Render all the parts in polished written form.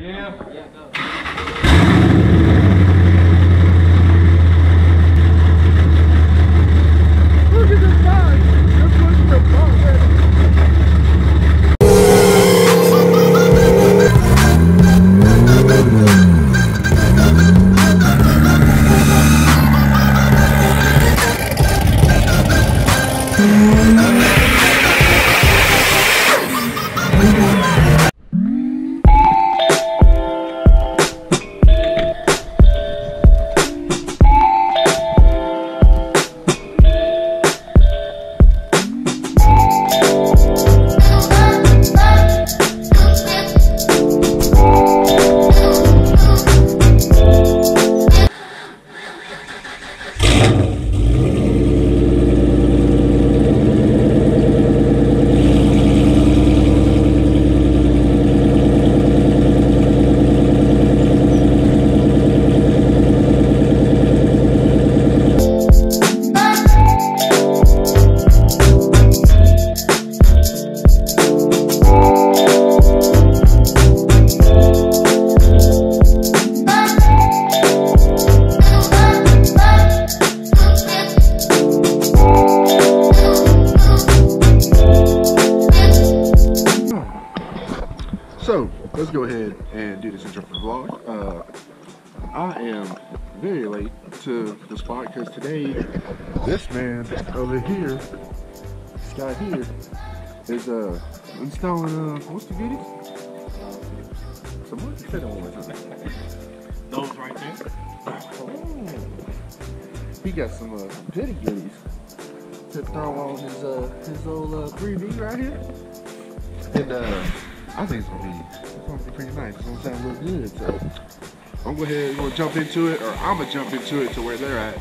Yeah. Yeah, go. Look at this box. This one's the box. So let's go ahead and do this intro for the vlog. I am very late to the spot because today this man over here, this guy here, is installing what's the goodies? Some what? You said that one was something. Those right there. Oh, he got some goody goodies to throw on his old 3V right here, and I think it's gonna be pretty nice. It's gonna sound real good. So I'm gonna jump into it, or I'm gonna jump into it to where they're at,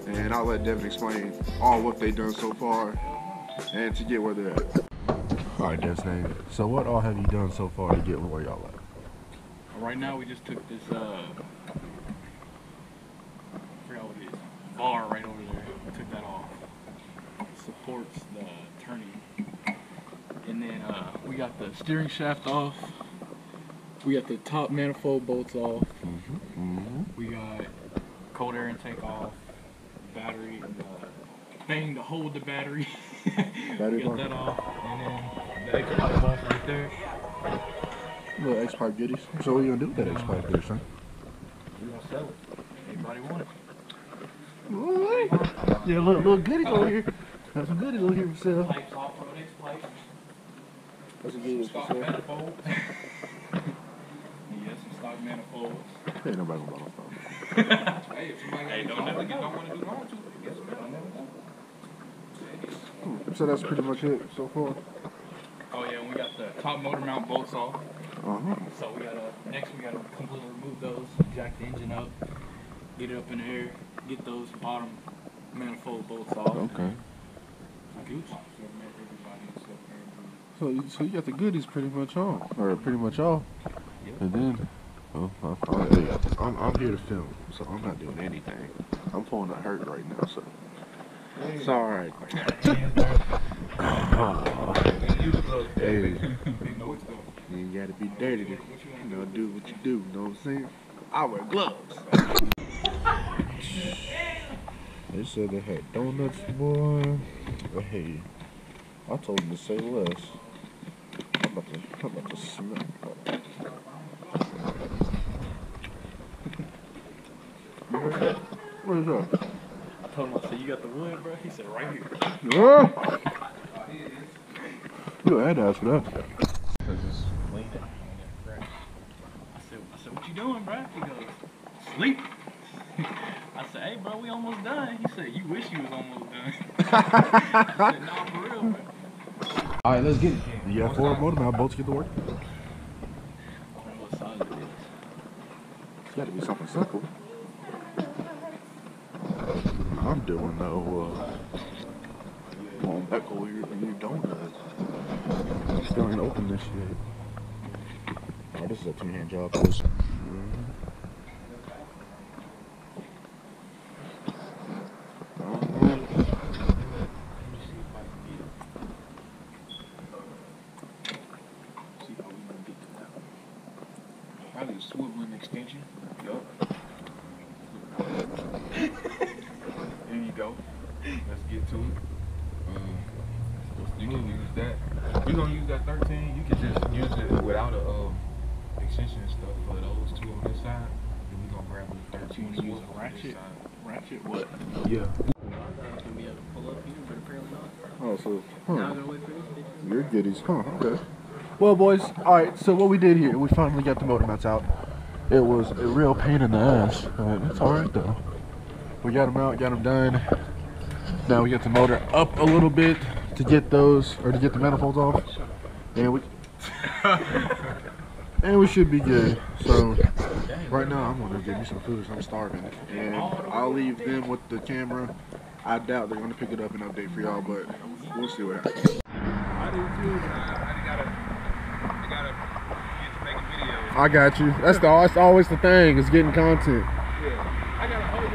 and I'll let Devin explain all what they've done so far and to get where they're at. All right, Devin. So what all have you done so far to get where y'all at? Right now we just took this I forgot what it is, bar right over there. We took that off. Supports the turning. And then we got the steering shaft off. We got the top manifold bolts off. We got cold air intake off. Battery and thing to hold the battery. We got that off. And then the X pipe off right there. Little X pipe goodies. So what are you gonna do with that X pipe there, son? We're gonna sell it. Anybody want it? Alright. Yeah, little goodies over here. Got some goodies over here for sale. Pipes off from X pipe. That's a good Stock manifolds. Yeah, some stock manifolds. Ain't nobody gonna buy no phone. Hey, if somebody don't want to do LongTube, get some metal. So that's pretty much it so far. Oh yeah, and we got the top motor mount bolts off. So we gotta next we gotta completely remove those, jack the engine up, get it up in the air, get those bottom manifold bolts off. Okay. So you got the goodies pretty much on, or pretty much off, and then I'm here to film, so I'm not doing anything. I'm pulling a hurt right now, so it's all right. Hey, you ain't gotta be dirty to do what you do. You know what I'm saying? I wear gloves. They said they had donuts, boy. But hey, I told them to say less. I'm about to smell. You heard that? What is that? I told him, I said, you got the wood, bro? He said, right here. Yeah. You had to ask for that. Just lay down. I said, what you doing, bro? He goes, sleep. I said, hey, bro, we almost done. He said, you wish you was almost done. I said, nah, for real, bro. All right, let's get it. You got 4 motor mount bolts get to work? What size it is? It's got to be something simple. I'm doing on Echo your donuts. Still ain't open this yet. Oh, this is a 2-hand job. Probably a swiveling extension. Yup. There you go. Let's get to it. You can use that. We're gonna use that 13. You can just use it without a extension and stuff for those two on this side. Then we're gonna grab the 13 and use a ratchet. Ratchet what? Yeah. Oh, so your goodies, huh? Okay. Well, boys, all right. So what we did here, we finally got the motor mounts out. It was a real pain in the ass. It's all right though. We got them out, got them done. Now we get the motor up a little bit to get those, or to get the manifolds off, and we should be good. So right now I'm gonna get me some food. I'm starving, and I'll leave them with the camera. I doubt they're gonna pick it up and update for y'all, but we'll see what happens. I do too, but I gotta get to making videos. I got you. That's always the thing, is getting content. Yeah, I got like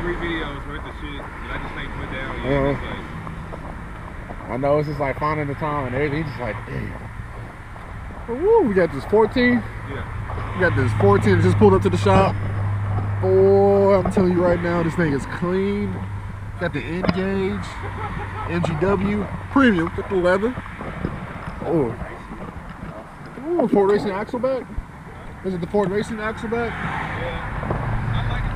3 videos worth of shit that I just ain't put down yet. I know, it's just like finding the time and everything. Just like, damn. Woo, we got this 14. Yeah. We got this 14 that just pulled up to the shop. Boy, I'm telling you right now, this thing is clean. Got the N-Gauge, MGW, premium, with the leather. Oh. Ooh, Ford Racing axle back. Is it the Ford Racing axle back? Yeah. I like it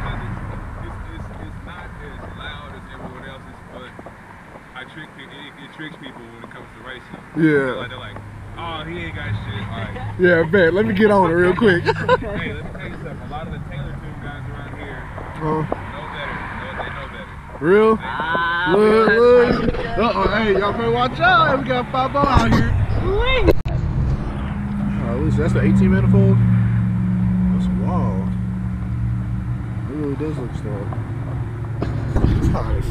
because it's not as loud as everyone else's, but it tricks people when it comes to racing. Yeah. They're like, oh, he ain't got shit. All right. Yeah, I bet. Let me get on it real quick. Hey, let me tell you something. A lot of the Taylor Tune guys around here know better. They know better. Real? Look. Hey, y'all better watch out. We got 5 out here. That's the 18 manifold. That's wild. It really does look strong.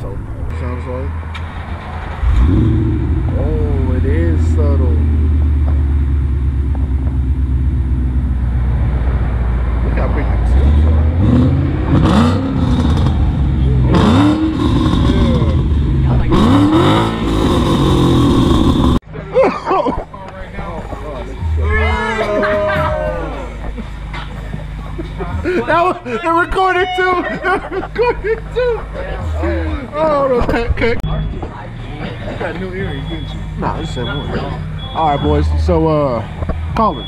So sounds like. Oh, it is subtle. Look how big the tips are. It recorded too. Oh, okay. You got new earrings, didn't you? Nah, just said one. All right, boys. So, Colin,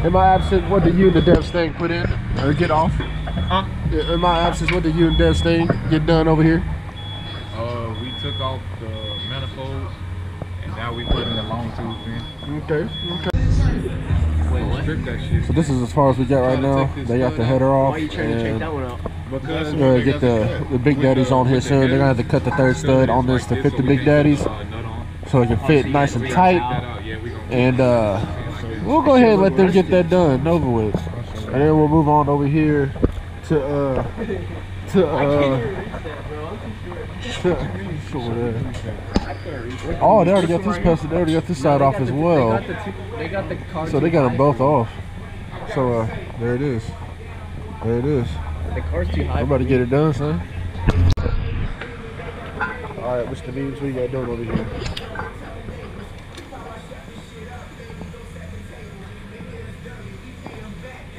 in my absence, what did you and the Devs thing put in or get off? Huh? In my absence, what did you and Devs thing get done over here? We took off the manifolds, and now we put in the LongTube in. Okay. Strip that shit. So this is as far as we got right now. They got the header off. Why are you trying to check that one out? Because get the Big Daddies on here soon. They're gonna have to cut the 3rd stud on this to fit the Big Daddies, so it can fit nice and tight. And we'll go ahead and let them get that done, over with, and then we'll move on over here to oh, they already got this person. They already got this side off as well. So they got them both off. So there it is. There it is. The car's too high. I'm about to get it done, son. All right, Mr. Memes, what you got done over here?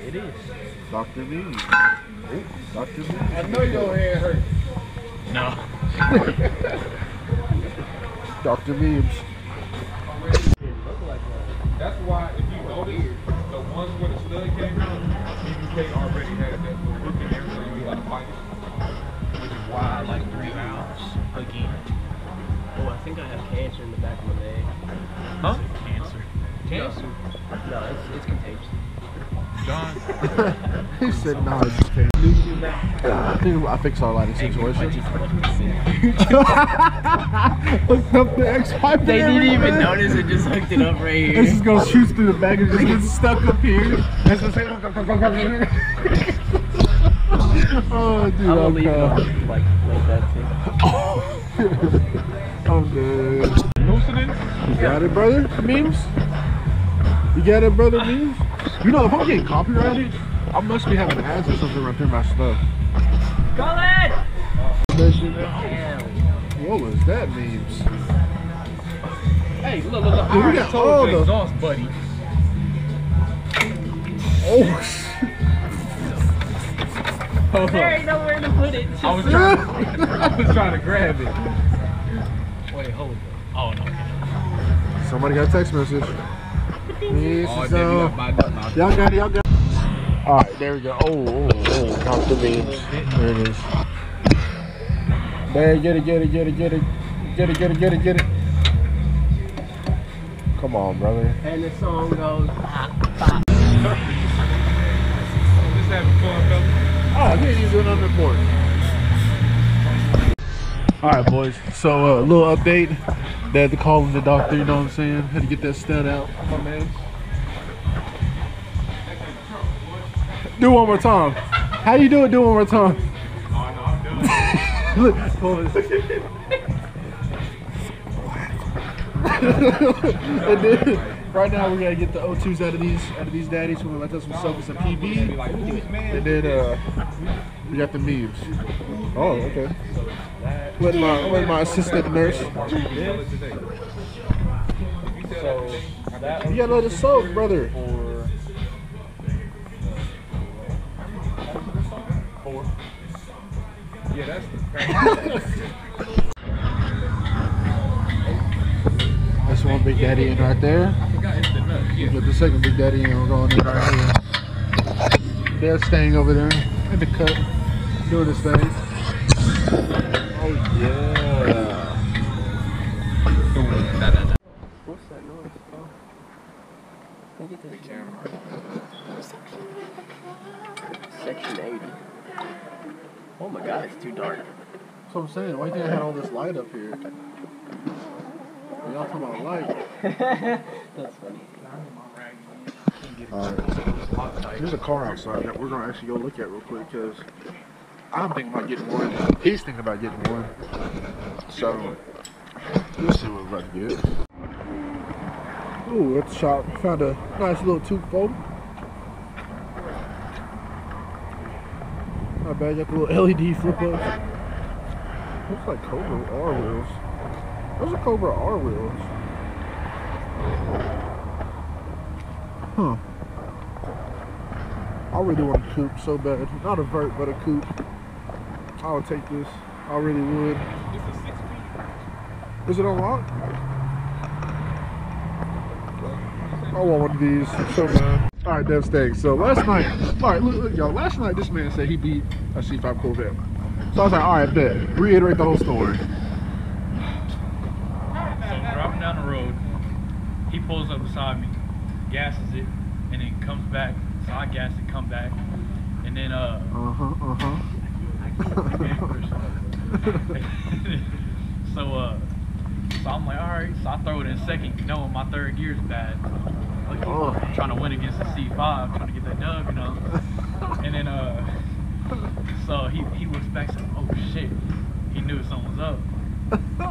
It is. Dr. Memes. Dr. Memes. I know your hair hurts. No. Dr. Memes. That's why, if you notice, the ones where the stud came out, BBK already had that little hook in there, so you gotta fight it. Which is why I like 3 valves again. Oh, I think I have cancer in the back of my leg. Huh? Cancer. Cancer? No, it's contagious. John? He said, no, it's okay. I think I fixed our lighting situation. Hooked up the X-pipe. They didn't even notice it, just hooked it up right here. This is gonna shoot through the back and just get stuck up here. That's what's oh, dude, I'm gonna leave it on like that too. I'm dead. Loosening? You got it, brother? Memes? You got it, brother? Memes? You know, if I'm getting copyrighted, I must be having ads or something right through my stuff. Colin! What was that, Memes? Hey, look. Dude, we got all the exhaust, buddy. Oh shit. There ain't nowhere to put it. I was trying to grab it. Wait, hold it. Oh, no. Somebody got a text message. Oh, damn, you got my nut now. Y'all got it, y'all got it. Alright, there we go. Oh. Count the beans. There it is. There, get it. Come on, brother. And the song goes. Just having fun, fellas. Oh, yeah, you doing on the board. Alright, boys. So, a little update. They had to call in the doctor, you know what I'm saying? Had to get that stent out. My man. Do one more time. How you do it? Do one more time. Oh, no, I'm doing it. Look, hold on. And then, right now we gotta get the O2s out of these daddies who will let us soak us a PB. And then we got the memes. Oh, okay. With my assistant nurse. You gotta let it soak, brother. Yeah, that's That's one big daddy in right there. With the second big daddy in, we're going in right here. They're staying over there in the cut, doing his thing. Oh yeah. What's that noise? Look at this camera. Section 80. Oh my god, it's too dark. That's what I'm saying. Why do you think I had all this light up here? Y'all talking about light. That's funny. Alright. There's a car outside that we're going to actually go look at real quick because I'm thinking about getting one. He's thinking about getting one. So, we'll see what we're about to get. Ooh, at the shop. Found a nice little tube fold. Not bad. Got the little LED flip ups. Looks like Cobra R wheels. Those are Cobra R wheels. Huh. I really want a coupe so bad. Not a vert, but a coupe. I would take this. I really would. Is it unlocked? I want one of these. So bad. Alright, Dev Steak. So last night, alright, look, y'all. Last night, this man said he beat a C5 Corvette. So I was like, alright, bet. Reiterate the whole story. So driving down the road, he pulls up beside me, gasses it, and then comes back. So I gas it, come back, and then So I'm like, alright. So I throw it in second, knowing my third gear is bad. Like, trying to win against the C5, trying to get that dub, you know. And then so he looks back and says, oh shit, he knew something was up.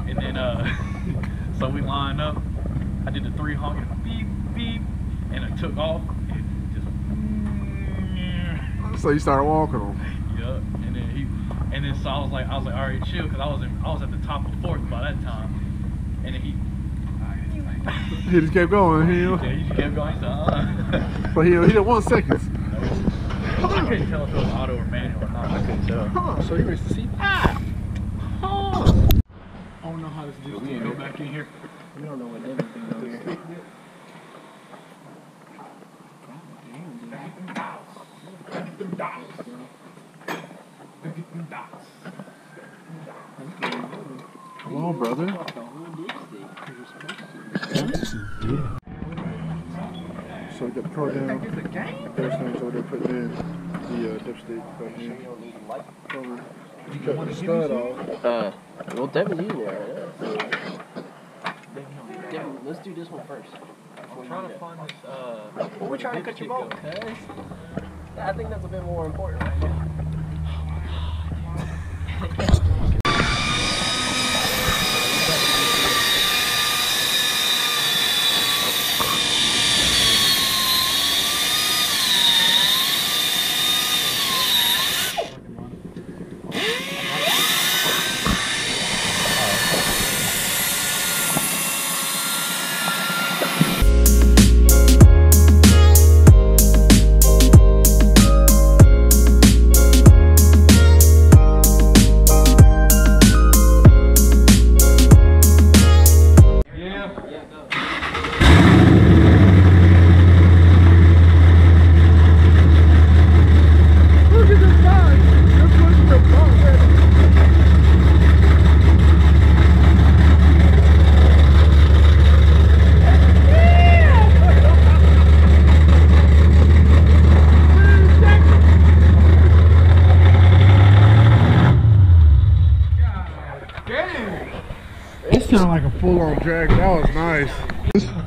And then so we line up. I did the 3 honking, beep beep, and I took off. And just So you started walking them. yeah. And then so I was like, all right, chill, because I was at the top of 4th by that time. And then he just kept going. He just kept going. So, But he did 1 second. I couldn't tell if it was auto or manual or not. I couldn't tell. So he raced the C5. I don't know how this dude's gonna go back in here. We don't know what Devin's gonna do here. Come on, brother. So we got the pro down. There's things over there putting in the dipstick back in. You cut the stud off. Well, Devin's using it right now. Devin, let's do this one first. I'm trying to find this. We're trying to cut your bolt. I think that's a bit more important right now. full on drag. That was nice.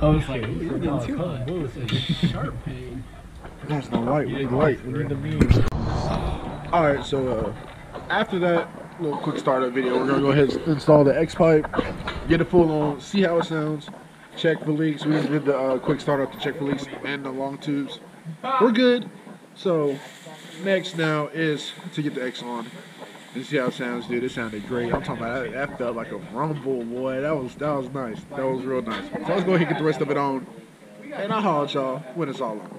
I was like, he's getting too hot. What was it? Sharp pain. That's not light. We need light. We need the mean. Alright, so after that little quick startup video, we're gonna go ahead and install the X pipe, get it full on, see how it sounds, check for leaks. We just did the quick startup to check for leaks and the long tubes. We're good. So next now is to get the X on and see how it sounds, dude. It sounded great. I'm talking about that felt like a rumble, boy. That was nice. That was real nice. So let's go ahead and get the rest of it on, and I'll holler at y'all when it's all on.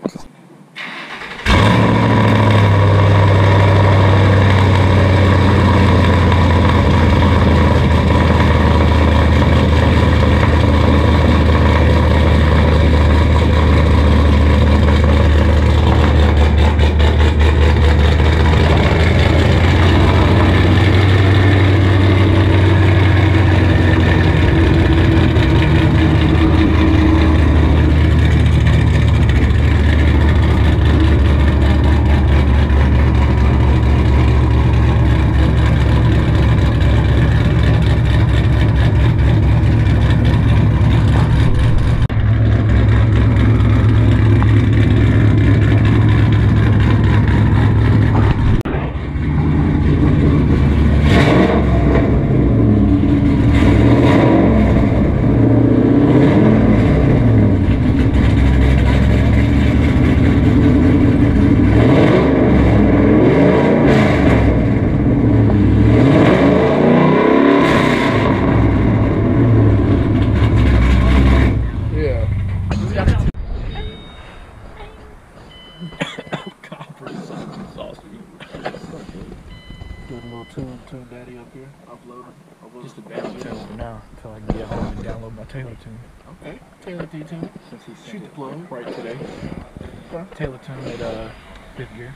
Tune daddy up here, uploading. Just a bad tune for now, until I can get home and download my Taylor tune. Okay, Taylor D-tune. Since he Shoot sent the it plug. right today. Okay. Taylor tune at 5th gear.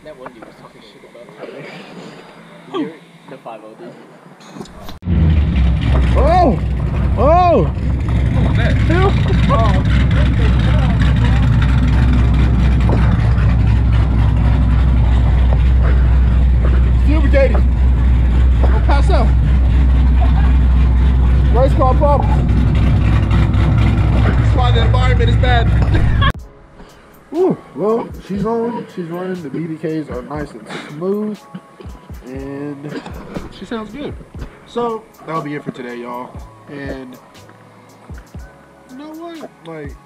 That one dude was talking shit about Tyler. The 5-0 dude. Oh! Oh! What was that? Lubricated. Don't pass out. Race car problems. That's why the environment is bad. Ooh, well, she's on. She's running. The BBKs are nice and smooth. And she sounds good. So, that'll be it for today, y'all. And you know what? Like,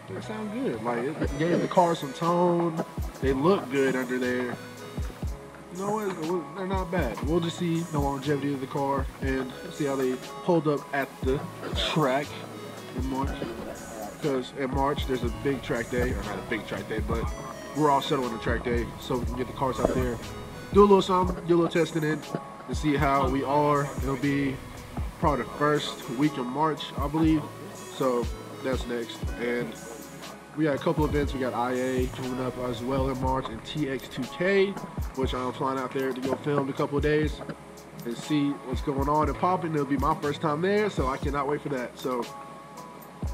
they sound good. Like, it gave the car some tone. They look good under there. You know what? They're not bad. We'll just see the longevity of the car and see how they hold up at the track in March. Because in March, there's a big track day. Or not a big track day, but we're all settled on the track day. So we can get the cars out there, do a little something, do a little testing in, to see how we are. It'll be probably the first week of March, I believe. So that's next. And we got a couple events. We got IA coming up as well in March, and TX2K, which I'm flying out there to go film in a couple of days and see what's going on and popping. It'll be my first time there, so I cannot wait for that. So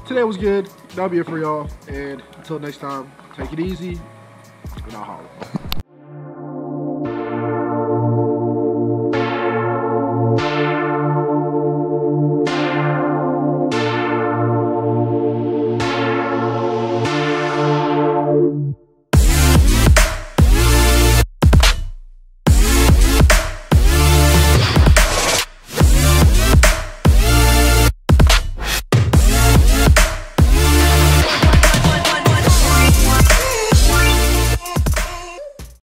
today was good. That'll be it for y'all. And until next time, take it easy, and I'll holler.